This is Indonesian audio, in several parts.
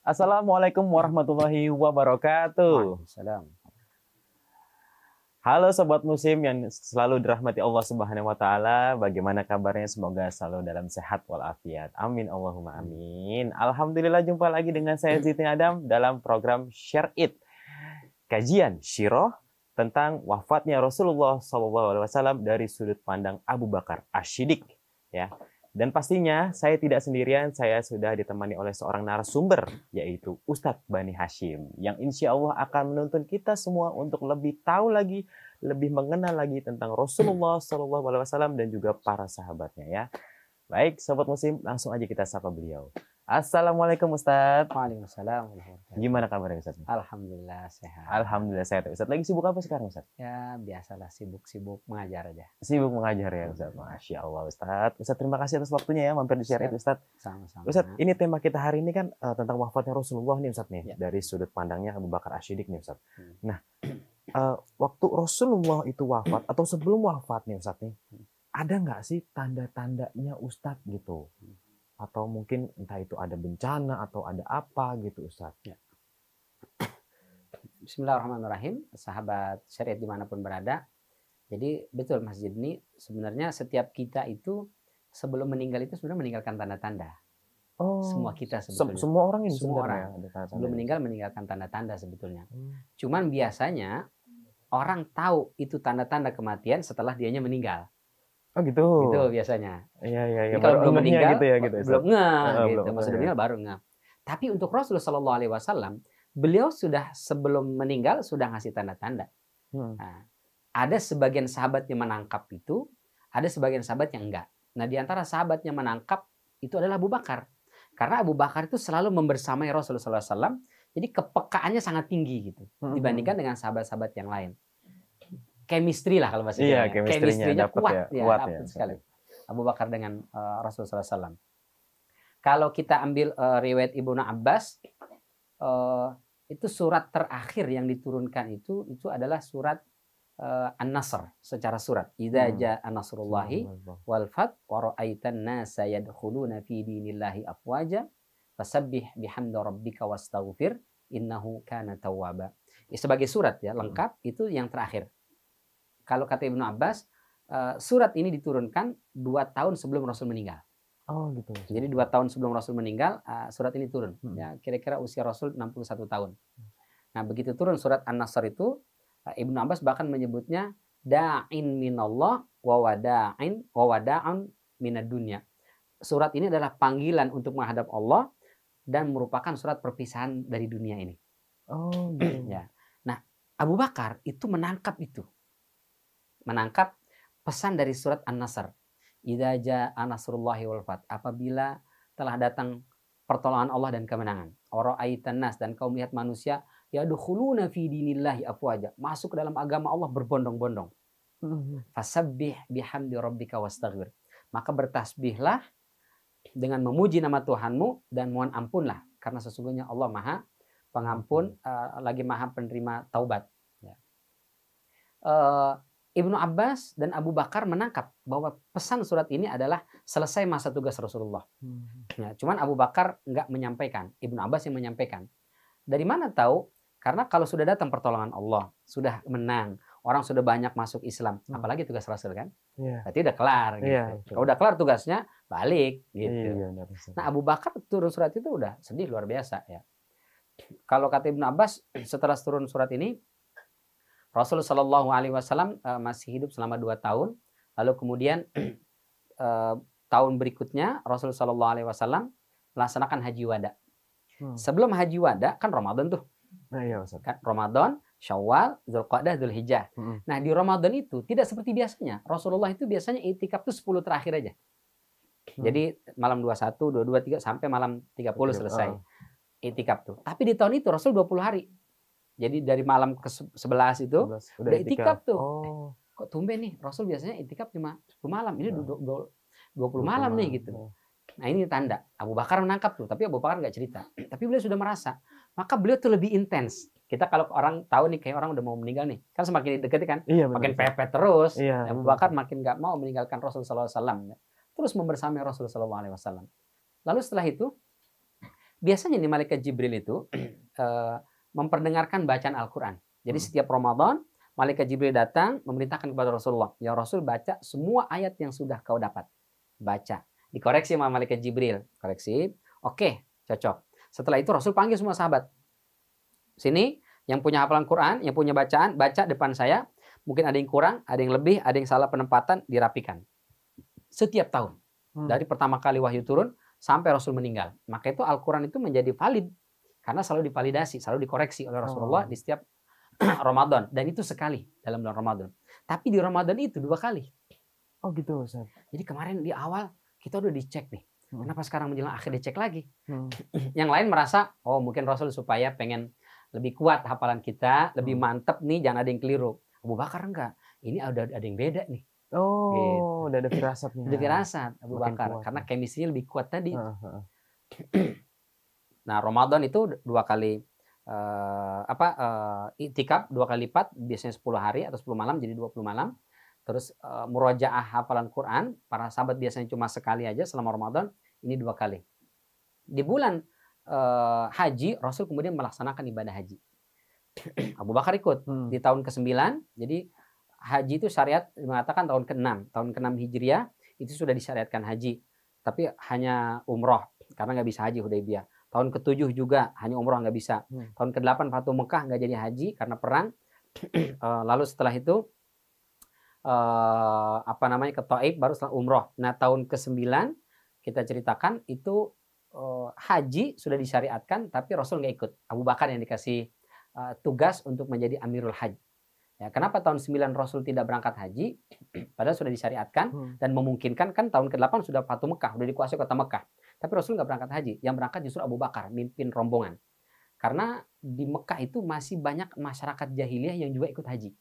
Assalamualaikum warahmatullahi wabarakatuh. Waalaikumsalam. Halo sobat muslim yang selalu dirahmati Allah Subhanahu wa taala. Bagaimana kabarnya? Semoga selalu dalam sehat walafiat. Amin Allahumma amin. Alhamdulillah jumpa lagi dengan saya Zidni Adam dalam program Share It. Kajian Syirah tentang wafatnya Rasulullah SAW dari sudut pandang Abu Bakar Asy-Syiddiq, ya. Dan pastinya saya tidak sendirian, saya sudah ditemani oleh seorang narasumber, yaitu Ustadz Bani Hashim, yang insya Allah akan menuntun kita semua untuk lebih tahu lagi, lebih mengenal lagi tentang Rasulullah SAW dan juga para sahabatnya, ya. Baik, sobat muslim, langsung aja kita sapa beliau. Assalamualaikum Ustadz. Waalaikumsalam. Gimana kabarnya Ustadz? Alhamdulillah sehat. Alhamdulillah sehat. Ustadz lagi sibuk apa sekarang Ustadz? Ya biasalah sibuk-sibuk mengajar aja. Sibuk mengajar ya Ustadz. Masya Allah Ustadz. Ustadz terima kasih atas waktunya ya mampir di Share It Ustadz. Sama-sama. Ustadz, ini tema kita hari ini kan tentang wafatnya Rasulullah nih Ustadz nih. Ya. Dari sudut pandangnya Abu Bakar Asy-Syiddiq nih Ustadz. Nah, waktu Rasulullah itu wafat atau sebelum wafat nih Ustadz nih, ada nggak sih tanda-tandanya Ustadz gitu? Atau mungkin entah itu ada bencana atau ada apa gitu Ustadz. Ya. Bismillahirrahmanirrahim. Sahabat Syariat dimanapun berada. Jadi betul Mas Jidni, sebenarnya setiap kita itu sebelum meninggal itu sebenarnya meninggalkan tanda-tanda. Oh, semua kita sebetulnya. Semua orang ini semua orang sebelum meninggal meninggalkan tanda-tanda sebetulnya. Cuman biasanya orang tahu itu tanda-tanda kematian setelah dianya meninggal. Oh gitu. Gitu biasanya. Iya. Kalau belum meninggal, gitu ya, gitu, belum ngeh gitu. Belum Pas sudah meninggal baru ngeh. Tapi untuk Rasulullah SAW, beliau sudah sebelum meninggal sudah ngasih tanda-tanda. Nah, ada sebagian sahabat yang menangkap itu, ada sebagian sahabat yang enggak. Nah, di antara sahabat yang menangkap itu adalah Abu Bakar. Karena Abu Bakar itu selalu membersamai Rasulullah SAW, jadi kepekaannya sangat tinggi gitu dibandingkan dengan sahabat-sahabat yang lain. Chemistry lah kalau bahasa Iya, chemistry-nya kuat kuat sekali. Abu Bakar dengan Rasulullah SAW. Kalau kita ambil riwayat Ibnu Abbas, itu surat terakhir yang diturunkan itu adalah surat An-Nasr secara surat. Idza jaa nasrullahi wal fath wa ra'aitan nasa yadkhuluna fi dinillahi afwaja fasabbih bihamdi rabbika wastaghfir innahu kana tawwaba. Sebagai surat ya lengkap itu yang terakhir. Kalau kata Ibnu Abbas, surat ini diturunkan 2 tahun sebelum Rasul meninggal. Oh gitu. Jadi 2 tahun sebelum Rasul meninggal, surat ini turun. Ya, kira-kira usia Rasul 61 tahun. Nah, begitu turun surat An-Nasr itu, Ibnu Abbas bahkan menyebutnya da'in minallah wa wada'an minad dunya. Surat ini adalah panggilan untuk menghadap Allah dan merupakan surat perpisahan dari dunia ini. Oh gitu. Ya. Nah, Abu Bakar itu menangkap itu. Menangkap pesan dari surat An-Nasr. Idza jaa nasrullahi wal fath. Apabila telah datang pertolongan Allah dan kemenangan. Wara'aitan nas, dan kau melihat manusia yadkhuluna fi dinillahi afwaja. Masuk ke dalam agama Allah berbondong-bondong. Fasabbih bihamdi rabbika wastaghfir. Maka bertasbihlah dengan memuji nama Tuhanmu dan mohon ampunlah, karena sesungguhnya Allah Maha Pengampun, lagi Maha Penerima taubat. Ya. Ibnu Abbas dan Abu Bakar menangkap bahwa pesan surat ini adalah selesai masa tugas Rasulullah. Ya, cuman Abu Bakar nggak menyampaikan, Ibnu Abbas yang menyampaikan. Dari mana tahu? Karena kalau sudah datang pertolongan Allah, sudah menang, orang sudah banyak masuk Islam, apalagi tugas Rasul kan? Berarti udah kelar. Gitu. Kalau udah kelar tugasnya, balik. Gitu. Nah, Abu Bakar turun surat itu udah sedih luar biasa ya. Kalau kata Ibnu Abbas, setelah turun surat ini, Rasulullah Shallallahu Alaihi Wasallam masih hidup selama 2 tahun. Lalu kemudian tahun berikutnya Rasulullah Shallallahu Alaihi Wasallam melaksanakan haji wada. Sebelum haji wada kan Ramadan tuh. Nah, iya, kan Ramadan, Syawal, Dzulqa'dah, Dzulhijjah. Nah di Ramadan itu tidak seperti biasanya. Rasulullah itu biasanya itikaf tuh 10 terakhir aja. Jadi malam 21, 22, 3 sampai malam 30 selesai itikaf tuh. Tapi di tahun itu Rasul 20 hari. Jadi dari malam ke 11 itu udah itikaf tuh. Kok tumben nih, Rasul biasanya itikaf cuma 10 malam. Ini 20 malam nih gitu. Nah ini tanda. Abu Bakar menangkap tuh, tapi Abu Bakar nggak cerita. Tapi beliau sudah merasa. Maka beliau tuh lebih intens. Kita kalau orang tahu nih, kayak orang udah mau meninggal nih. Kan semakin deket kan, makin pepet terus. Abu Bakar makin nggak mau meninggalkan Rasulullah SAW. Terus membersamai Rasulullah SAW. Lalu setelah itu, biasanya nih malaikat Jibril itu memperdengarkan bacaan Al-Quran. Jadi setiap Ramadan malaikat Jibril datang memerintahkan kepada Rasulullah, ya Rasul baca semua ayat yang sudah kau dapat. Baca. Dikoreksi sama malaikat Jibril. Koreksi. Oke, cocok. Setelah itu Rasul panggil semua sahabat. Sini, yang punya hafalan Quran, yang punya bacaan, baca depan saya. Mungkin ada yang kurang, ada yang lebih, ada yang salah penempatan, dirapikan. Setiap tahun. Dari pertama kali wahyu turun sampai Rasul meninggal. Maka itu Al-Quran itu menjadi valid. Karena selalu divalidasi, selalu dikoreksi oleh Rasulullah di setiap Ramadan. Dan itu sekali dalam bulan Ramadan. Tapi di Ramadan itu 2 kali. Oh gitu, Ustaz. Jadi kemarin di awal kita udah dicek nih. Kenapa sekarang menjelang akhir dicek lagi? Yang lain merasa, oh mungkin Rasul supaya pengen lebih kuat hafalan kita, lebih mantep nih, jangan ada yang keliru. Abu Bakar enggak. Ini ada yang beda nih. Oh, gitu. udah ada firasatnya. Udah firasat Abu Makin Bakar. kuat. Karena chemistry lebih kuat tadi. Nah, Ramadan itu 2 kali iktikaf 2 kali lipat, biasanya 10 hari atau 10 malam jadi 20 malam. Terus murojaah hafalan Quran, para sahabat biasanya cuma sekali aja selama Ramadan, ini 2 kali. Di bulan haji, Rasul kemudian melaksanakan ibadah haji. Abu Bakar ikut di tahun ke-9. Jadi haji itu syariat mengatakan tahun ke-6. Tahun ke-6 Hijriah itu sudah disyariatkan haji. Tapi hanya umroh karena nggak bisa haji Hudaybiyah. Tahun ke-7 juga hanya umroh nggak bisa. Tahun ke-8 Fatu Mekah nggak jadi haji karena perang. Lalu setelah itu ke Taif baru setelah umroh. Nah tahun ke-9 kita ceritakan itu haji sudah disyariatkan tapi Rasul nggak ikut. Abu Bakar yang dikasih tugas untuk menjadi Amirul Hajj. Ya, kenapa tahun 9 Rasul tidak berangkat haji? Padahal sudah disyariatkan dan memungkinkan, kan tahun ke-8 sudah Fatu Mekah, sudah dikuasai kota Mekah. Tapi Rasul nggak berangkat haji. Yang berangkat justru Abu Bakar, mimpin rombongan. Karena di Mekah itu masih banyak masyarakat jahiliyah yang juga ikut haji.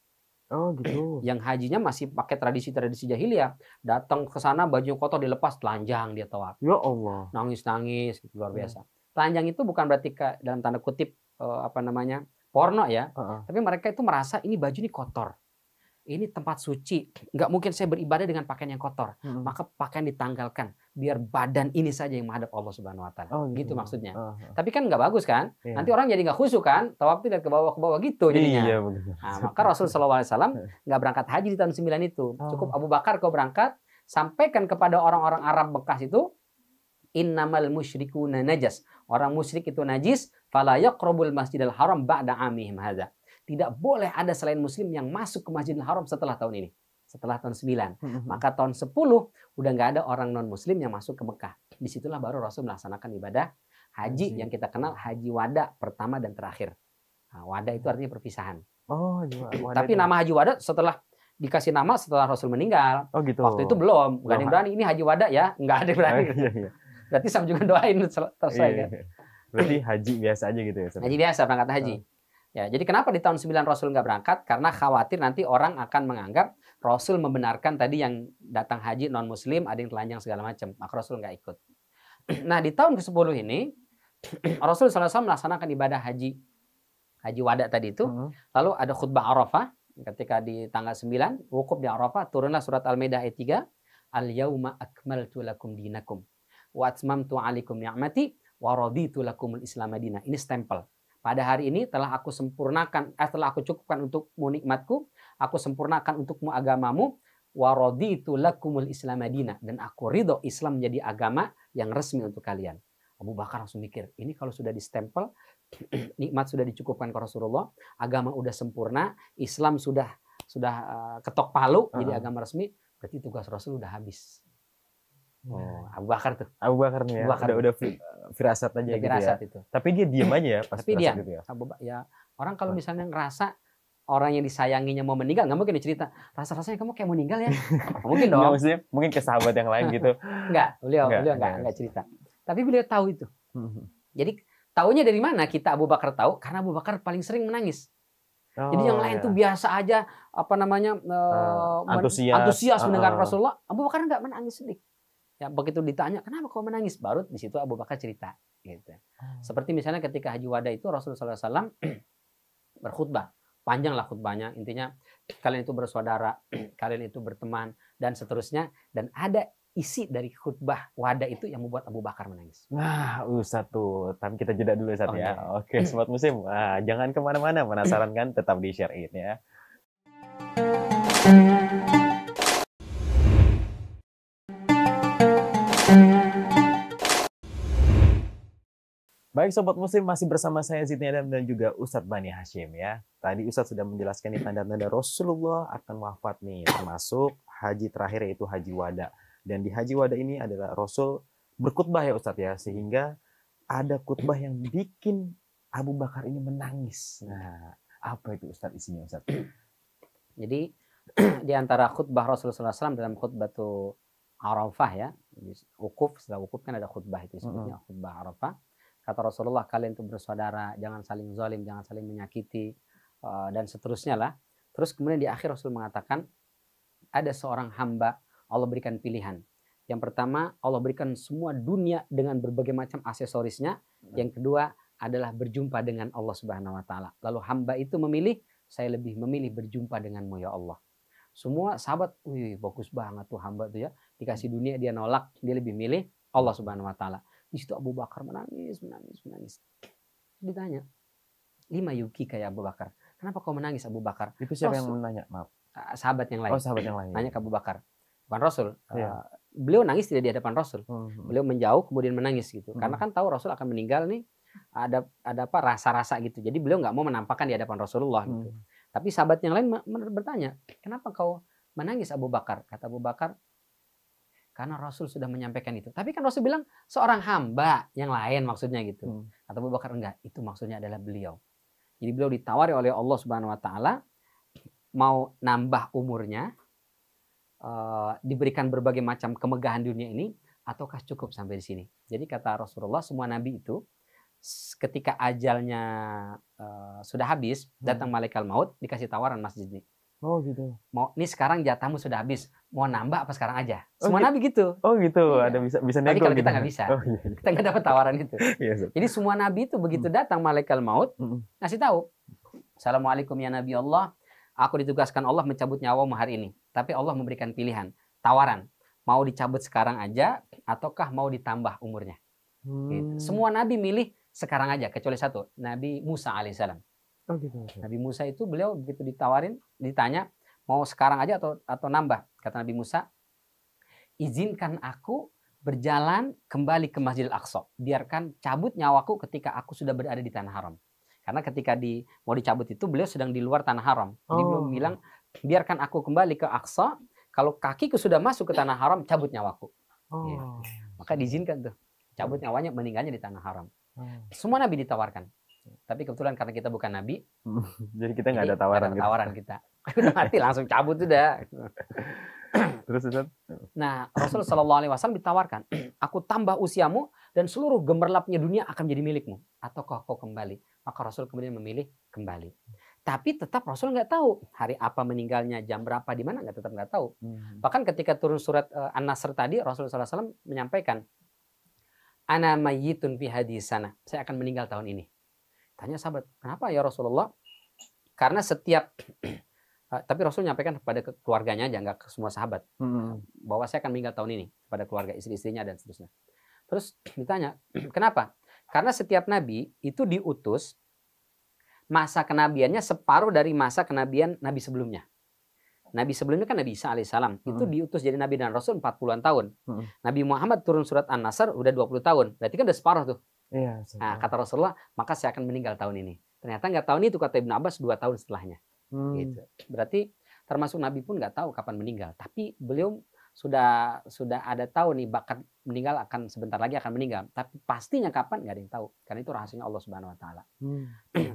Oh gitu. Yang hajinya masih pakai tradisi-tradisi jahiliyah. Datang ke sana baju kotor dilepas, telanjang dia tawaf. Ya Allah. Nangis-nangis, gitu, luar biasa. Telanjang itu bukan berarti dalam tanda kutip porno ya. Tapi mereka itu merasa ini baju ini kotor. Ini tempat suci. Nggak mungkin saya beribadah dengan pakaian yang kotor. Maka pakaian ditanggalkan. Biar badan ini saja yang menghadap Allah Subhanahu Wa Taala. Oh, gitu maksudnya. Tapi kan nggak bagus kan? Iya. Nanti orang jadi nggak khusyuk kan? Tawaf itu lihat ke bawah gitu jadinya. Iya, begitu. Nah, maka Rasul SAW nggak berangkat haji di tahun 9 itu. Cukup Abu Bakar kau berangkat. Sampaikan kepada orang-orang Arab bekas itu. Innamal musyrikuna najas. Orang musyrik itu najis. Fala yaqrabul masjidal haram ba'da amihim hadza. Tidak boleh ada selain muslim yang masuk ke Masjidil Haram setelah tahun ini. Setelah tahun 9. Maka tahun 10 udah nggak ada orang non muslim yang masuk ke Mekah. Disitulah baru Rasul melaksanakan ibadah haji yang kita kenal haji wada pertama dan terakhir. Nah, wada itu artinya perpisahan. Oh, wada. Tapi nama haji wada setelah dikasih nama setelah Rasul meninggal. Oh gitu. Waktu itu belum. Nggak ada yang berani. Ini haji wada ya. Nggak ada yang berani. Iya. Berarti sama juga doain selesai kan. Berarti haji biasa aja gitu ya. Haji biasa, berangkat haji. Ya, jadi kenapa di tahun 9 Rasul nggak berangkat? Karena khawatir nanti orang akan menganggap Rasul membenarkan tadi yang datang haji non muslim ada yang telanjang segala macam. Maka Rasul nggak ikut. Nah di tahun ke-10 ini Rasul SAW melaksanakan ibadah haji wada tadi itu. Lalu ada khutbah Arafah ketika di tanggal 9 wukuf di Arafah turunlah surat Al-Maidah ayat 3. Al-yauma akmaltu lakum dinakum wa atmamtu alaikum ni'mati wa raditu lakumul Islam madinah. Ini stempel. Pada hari ini telah aku sempurnakan, telah aku cukupkan untukmu nikmatku, aku sempurnakan untukmu agamamu, wa raditu lakumul Islam madinah, dan aku ridho Islam menjadi agama yang resmi untuk kalian. Abu Bakar langsung mikir, ini kalau sudah distempel, nikmat sudah dicukupkan ke Rasulullah, agama udah sempurna, Islam sudah ketok palu jadi agama resmi, berarti tugas Rasul udah habis. Oh, Abu Bakar tuh. Abu Bakar nih ya. Bakar. Udah firasat aja Udah gitu firasat ya. itu. Tapi dia diam aja ya pas Tapi firasat dia, gitu ya. ya orang kalau misalnya ngerasa orang yang disayanginya mau meninggal, nggak mungkin cerita. Rasa-rasanya kamu kayak mau meninggal ya? Mungkin dong. Nggak, maksudnya mungkin ke sahabat yang lain gitu. Beliau nggak cerita. Tapi beliau tahu itu. Jadi taunya dari mana kita Abu Bakar tahu? Karena Abu Bakar paling sering menangis. Jadi yang lain tuh biasa aja antusias mendengar Rasulullah. Abu Bakar nggak menangis sedih. Ya begitu ditanya kenapa kau menangis, baru di situ Abu Bakar cerita. Gitu. Seperti misalnya ketika Haji Wada itu Rasulullah SAW berkhutbah, panjang lah khutbahnya. Intinya kalian itu bersaudara, kalian itu berteman dan seterusnya. Dan ada isi dari khutbah wada itu yang membuat Abu Bakar menangis? Nah, Ustadz tuh. Tapi kita jeda dulu Ustadz Oh, ya. iya. Oke, Sobat Muslim. Nah, jangan kemana-mana. Penasaran kan? Tetap di Share It ya. Baik Sobat Muslim, masih bersama saya Zidni Adam dan juga Ustadz Bani Hashim ya. Tadi Ustadz sudah menjelaskan nih tanda-tanda Rasulullah akan wafat nih, termasuk haji terakhir yaitu Haji Wada. Dan di Haji Wada ini adalah Rasul berkhutbah ya Ustadz ya, sehingga ada khutbah yang bikin Abu Bakar ini menangis. Nah, apa itu Ustadz isinya Ustadz? Jadi di antara khutbah Rasulullah SAW dalam khutbah itu Arafah ya, wukuf, setelah wukuf kan ada khutbah itu disebutnya khutbah Arafah. Kata Rasulullah, kalian itu bersaudara, jangan saling zalim, jangan saling menyakiti, dan seterusnya lah. Terus kemudian di akhir Rasul mengatakan, ada seorang hamba Allah berikan pilihan. Yang pertama, Allah berikan semua dunia dengan berbagai macam aksesorisnya. Yang kedua adalah berjumpa dengan Allah Subhanahu wa taala. Lalu hamba itu memilih, saya lebih memilih berjumpa denganmu ya Allah. Semua sahabat, wih bagus banget tuh hamba tuh ya. Dikasih dunia dia nolak, dia lebih milih Allah Subhanahu wa taala. Di situ Abu Bakar menangis. Ditanya, lima yuki kayak Abu Bakar. Kenapa kau menangis Abu Bakar? Itu siapa yang menanya? Maaf. Sahabat yang lain. Oh, sahabat yang lain. Nanya ke Abu Bakar. Bukan Rasul. Iya. Beliau nangis tidak di hadapan Rasul. Beliau menjauh kemudian menangis gitu. Karena kan tahu Rasul akan meninggal nih. Ada apa rasa-rasa gitu. Jadi beliau nggak mau menampakkan di hadapan Rasulullah gitu. Tapi sahabat yang lain bertanya, kenapa kau menangis Abu Bakar? Kata Abu Bakar, karena Rasul sudah menyampaikan itu. Tapi kan Rasul bilang seorang hamba yang lain maksudnya gitu. Kata Abu Bakar enggak, itu maksudnya adalah beliau. Jadi beliau ditawari oleh Allah Subhanahu wa taala mau nambah umurnya, diberikan berbagai macam kemegahan dunia ini, ataukah cukup sampai di sini. Jadi kata Rasulullah, semua nabi itu ketika ajalnya sudah habis, datang malaikat maut, dikasih tawaran masjid ini. Oh gitu. Mau nih sekarang jatahmu sudah habis, mau nambah apa sekarang aja? Semua nabi gitu. Oh gitu, Iya. ada bisa Tapi nego kalau gitu. kita nggak bisa, Oh, iya. kita nggak dapat tawaran itu. Iya, Jadi semua nabi itu begitu datang malaikat maut, ngasih tahu, Assalamualaikum ya Nabi Allah, aku ditugaskan Allah mencabut nyawamu hari ini. Tapi Allah memberikan pilihan, tawaran, mau dicabut sekarang aja, ataukah mau ditambah umurnya? Gitu. Semua nabi milih sekarang aja, kecuali satu, Nabi Musa alaihissalam. Oh gitu. Nabi Musa itu beliau begitu ditawarin, ditanya mau sekarang aja atau nambah. Kata Nabi Musa, izinkan aku berjalan kembali ke Masjidil Aqsa. Biarkan cabut nyawaku ketika aku sudah berada di tanah haram. Karena ketika mau dicabut itu beliau sedang di luar tanah haram. Jadi beliau bilang, biarkan aku kembali ke Aqsa. Kalau kakiku sudah masuk ke tanah haram, cabut nyawaku. Ya. Maka diizinkan tuh. Cabut nyawanya, meninggalnya di tanah haram. Semua nabi ditawarkan. Tapi kebetulan karena kita bukan nabi, jadi kita nggak ada tawaran. Gak ada tawaran kita. Udah mati langsung cabut udah. Terus Ustaz? Nah, Rasul Shallallahu Alaihi Wasallam ditawarkan, aku tambah usiamu dan seluruh gemerlapnya dunia akan menjadi milikmu. Ataukah kau kembali? Maka Rasul kemudian memilih kembali. Tapi tetap Rasul nggak tahu hari apa meninggalnya, jam berapa, di mana tetap nggak tahu. Bahkan ketika turun surat An-Nasr tadi, Rasul Shallallahu Alaihi Wasallam menyampaikan, Ana mayyitun fi hadisana. Saya akan meninggal tahun ini. Tanya sahabat, kenapa ya Rasulullah? Karena setiap tapi Rasul menyampaikan kepada keluarganya aja, nggak ke semua sahabat, bahwa saya akan meninggal tahun ini kepada keluarga istri-istrinya dan seterusnya. Terus ditanya, kenapa? Karena setiap nabi itu diutus masa kenabiannya separuh dari masa kenabian nabi sebelumnya. Nabi sebelumnya kan Nabi Isa alaihissalam, itu diutus jadi nabi dan rasul 40-an tahun. Nabi Muhammad turun surat An-Nasr udah 20 tahun, berarti kan udah separuh tuh. Iya. Nah, kata Rasulullah, maka saya akan meninggal tahun ini. Ternyata nggak tahun itu, kata Ibnu Abbas 2 tahun setelahnya. Gitu. Berarti termasuk Nabi pun nggak tahu kapan meninggal. Tapi beliau sudah ada tahu nih bakat meninggal akan sebentar lagi akan meninggal. Tapi pastinya kapan nggak ada yang tahu. Karena itu rahasianya Allah Subhanahu Wa Taala.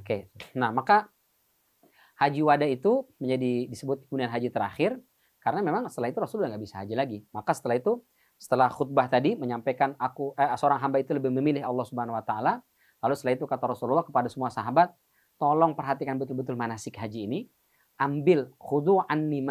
Oke. Nah maka haji wada itu disebut kemudian haji terakhir. Karena memang setelah itu Rasul udah nggak bisa haji lagi. Maka setelah itu, setelah khutbah tadi menyampaikan seorang hamba itu lebih memilih Allah Subhanahu Wa Taala. Lalu setelah itu kata Rasulullah kepada semua sahabat, tolong perhatikan betul-betul manasik haji ini. Ambil khudu anni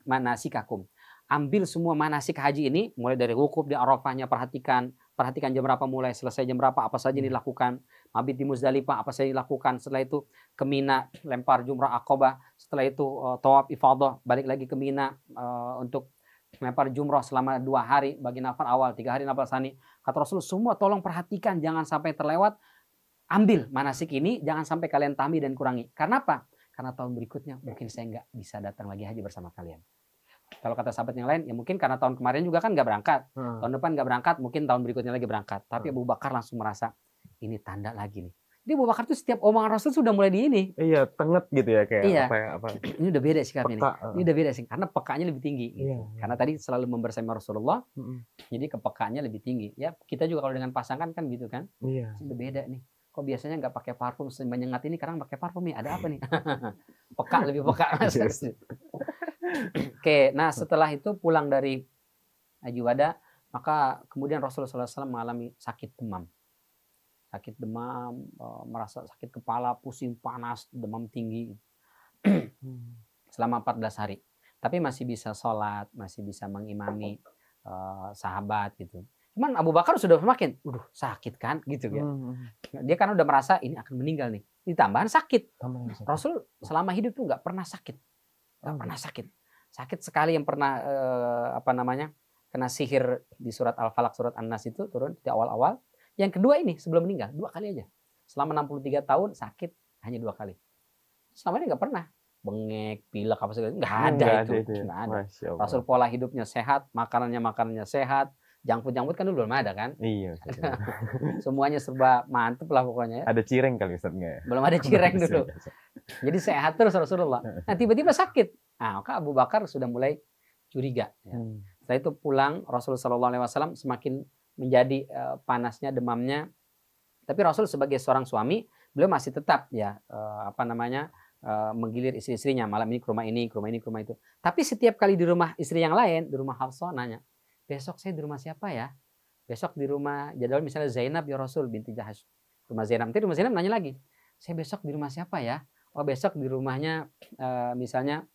manasikakum. Ambil semua manasik haji ini, mulai dari wukuf di Arafahnya, perhatikan jam berapa mulai, selesai jam berapa, apa saja yang dilakukan. Mabit di Muzdalifah, apa saja yang dilakukan. Setelah itu ke Mina, lempar jumrah Aqabah. Setelah itu tawaf ifadah, balik lagi ke Mina untuk melempar jumroh selama 2 hari bagi nafar awal, 3 hari nafar tsani. Kata Rasul, semua tolong perhatikan jangan sampai terlewat. Ambil manasik ini, jangan sampai kalian tambahi dan kurangi. Karena apa? Karena tahun berikutnya mungkin saya nggak bisa datang lagi haji bersama kalian. Kalau kata sahabat yang lain, ya mungkin karena tahun kemarin juga kan nggak berangkat. Tahun depan nggak berangkat, mungkin tahun berikutnya lagi berangkat. Tapi Abu Bakar langsung merasa, ini tanda lagi nih. Jadi Abu Bakar tuh setiap omongan Rasul sudah mulai di ini. Iya, tenget gitu ya kayak Iya. apa. Ini udah beda sikapnya Peka. nih. Ini udah beda sih, karena pekanya lebih tinggi. Gitu. Iya. Karena tadi selalu membersama Rasulullah, jadi kepekaannya lebih tinggi. Ya kita juga kalau dengan pasangan kan gitu kan. Iya. Ini udah beda nih. Kok biasanya nggak pakai parfum, menyengat ini sekarang pakai parfum nih. Ada apa nih? Peka, lebih peka. Oke, nah setelah itu pulang dari Haji Wada, maka kemudian Rasulullah SAW mengalami sakit demam. Sakit demam, merasa sakit kepala, pusing, panas, demam tinggi. Selama 14 hari. Tapi masih bisa sholat, masih bisa mengimami sahabat gitu. Cuman Abu Bakar sudah semakin, sakit kan gitu ya. Dia kan udah merasa ini akan meninggal nih. Ditambahan sakit. Rasul selama hidup tuh nggak pernah sakit. Nggak pernah sakit. Sakit sekali yang pernah kena sihir di surat Al-Falaq, surat An-Nas itu turun di awal-awal. Yang kedua ini sebelum meninggal 2 kali aja. Selama 63 tahun sakit hanya 2 kali. Selama ini nggak pernah bengek, pilek apa segala, nggak ada itu. Nggak ada. Rasul pola hidupnya sehat, makanannya sehat. Jangkut kan dulu belum ada kan? Iya. Semuanya serba mantep lah pokoknya. Ada cireng kali Ustaz nggak ya? Belum ada cireng dulu. Jadi sehat terus Rasulullah. Nah tiba-tiba sakit. Nah maka Abu Bakar sudah mulai curiga. Ya. Setelah itu pulang Rasulullah SAW semakin menjadi panasnya, demamnya. Tapi Rasul sebagai seorang suami, beliau masih tetap ya menggilir istri-istrinya. Malam ini ke rumah ini, ke rumah ini, ke rumah itu. Tapi setiap kali di rumah istri yang lain, di rumah Hafsah nanya, besok saya di rumah siapa ya? Besok di rumah jadwal misalnya Zainab ya Rasul binti Jahash. Rumah Zainab. Nanti rumah Zainab nanya lagi, saya besok di rumah siapa ya? Oh besok di rumahnya misalnya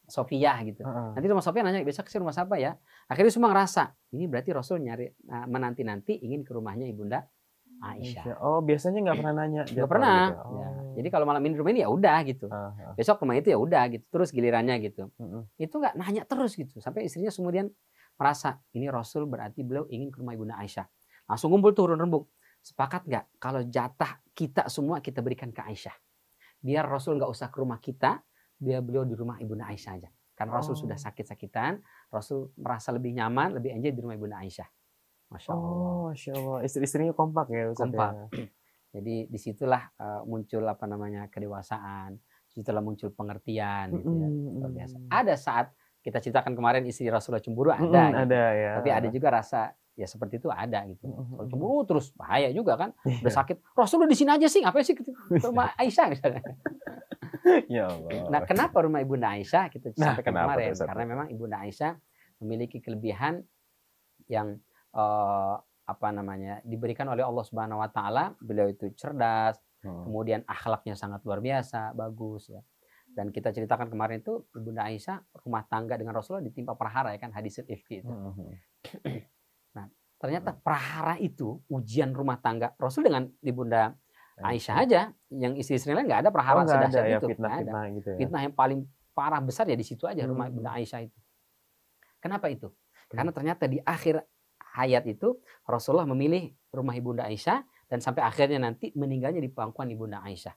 Sofia gitu. Nanti rumah Sofia nanya besok saya rumah siapa ya? Akhirnya semua ngerasa ini berarti Rasul nyari menanti-nanti ingin ke rumahnya ibunda Aisyah. Oh biasanya nggak pernah nanya? Nggak pernah. Gitu. Ya. Jadi kalau malam ini rumah ini ya udah gitu. Besok rumah itu ya udah gitu. Terus gilirannya gitu. Itu nggak nanya terus gitu. Sampai istrinya kemudian merasa ini Rasul berarti beliau ingin ke rumah ibunda Aisyah. Langsung kumpul turun rembuk. Sepakat nggak kalau jatah kita semua kita berikan ke Aisyah. Biar Rasul nggak usah ke rumah kita. Biar beliau di rumah ibunda Aisyah aja. Karena Rasul sudah sakit-sakitan, Rasul merasa lebih nyaman, lebih enjoy di rumah ibunda Aisyah. Masya Allah. Oh, Masya Allah. Istri-istrinya kompak ya Ustaz. Kompak. Ya? Jadi disitulah muncul kedewasaan, disitulah muncul pengertian gitu ya. Luar biasa. Ada saat kita ceritakan kemarin istri Rasulullah cemburu ada. Gitu. Ada ya. Tapi ada juga rasa ya seperti itu ada gitu. Kalau cemburu terus bahaya juga kan. Udah sakit, Rasulullah di sini aja sih, ngapain sih ke rumah Aisyah misalnya. Ya Allah. Nah, kenapa rumah ibunda Aisyah kita sampaikan kemarin? Ustaz? Karena memang ibunda Aisyah memiliki kelebihan yang diberikan oleh Allah Subhanahu Wa Taala. Beliau itu cerdas, kemudian akhlaknya sangat luar biasa, bagus ya. Dan kita ceritakan kemarin itu ibunda Aisyah rumah tangga dengan Rasulullah ditimpa prahara ya kan, hadis ifki itu. Nah, ternyata prahara itu ujian rumah tangga Rasul dengan ibunda Aisyah aja, yang istri-istri lain nggak ada prahara sedahsyat itu. Fitnah gitu ya. Fitnah yang paling parah besar ya di situ aja rumah ibunda Aisyah itu. Kenapa itu? Karena ternyata di akhir hayat itu Rasulullah memilih rumah ibunda Aisyah dan sampai akhirnya nanti meninggalnya di pangkuan ibunda Aisyah.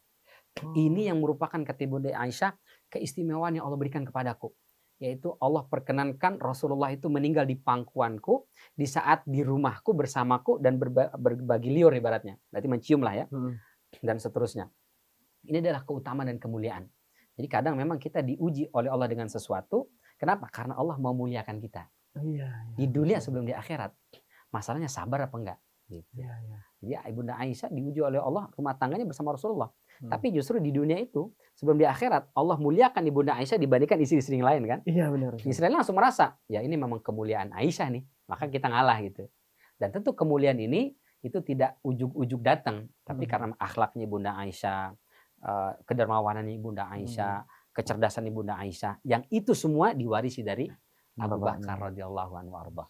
Ini yang merupakan kata ibunda Aisyah keistimewaan yang Allah berikan kepadaku. Yaitu Allah perkenankan Rasulullah itu meninggal di pangkuanku di saat di rumahku bersamaku dan berbagi liur ibaratnya. Berarti mencium lah ya. Dan seterusnya. Ini adalah keutamaan dan kemuliaan. Jadi kadang memang kita diuji oleh Allah dengan sesuatu. Kenapa? Karena Allah mau muliakan kita. Di dunia sebelum di akhirat. Masalahnya sabar apa enggak? Gitu. Jadi ibunda Aisyah diuji oleh Allah rumah tangganya bersama Rasulullah. Tapi justru di dunia itu sebelum di akhirat Allah muliakan ibunda Aisyah dibandingkan istri-istri yang lain kan? Iya benar. Istri lain langsung merasa ya ini memang kemuliaan Aisyah nih, maka kita ngalah gitu. Dan tentu kemuliaan ini itu tidak ujug-ujug datang, tapi karena akhlaknya ibunda Aisyah, kedermawanannya ibunda Aisyah, kecerdasan ibunda Aisyah, yang itu semua diwarisi dari Abu Bakar radhiyallahu anhu arba.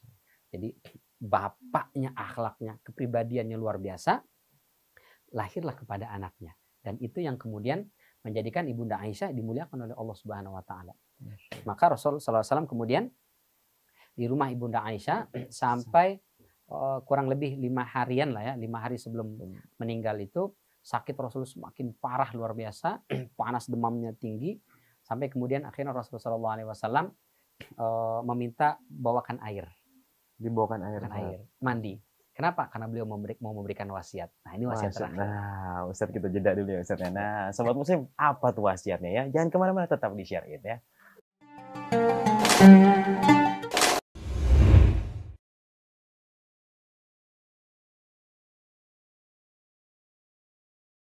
Jadi bapaknya akhlaknya, kepribadiannya luar biasa, lahirlah kepada anaknya. Dan itu yang kemudian menjadikan ibunda Aisyah dimuliakan oleh Allah Subhanahu Wa Taala. Maka Rasul SAW kemudian di rumah Ibunda Aisyah sampai kurang lebih 5 harian lah ya, 5 hari sebelum meninggal itu sakit Rasul semakin parah luar biasa, panas demamnya tinggi, sampai kemudian akhirnya Rasulullah SAW meminta bawakan air. Dibawakan air. Mandi. Kenapa? Karena beliau mau memberikan wasiat. Nah, ini wasiat terakhir. Nah, Ustaz kita jeda dulu ya Ustaz. Nah, sobat muslim, apa tuh wasiatnya ya? Jangan kemana-mana, tetap di Syariat ya.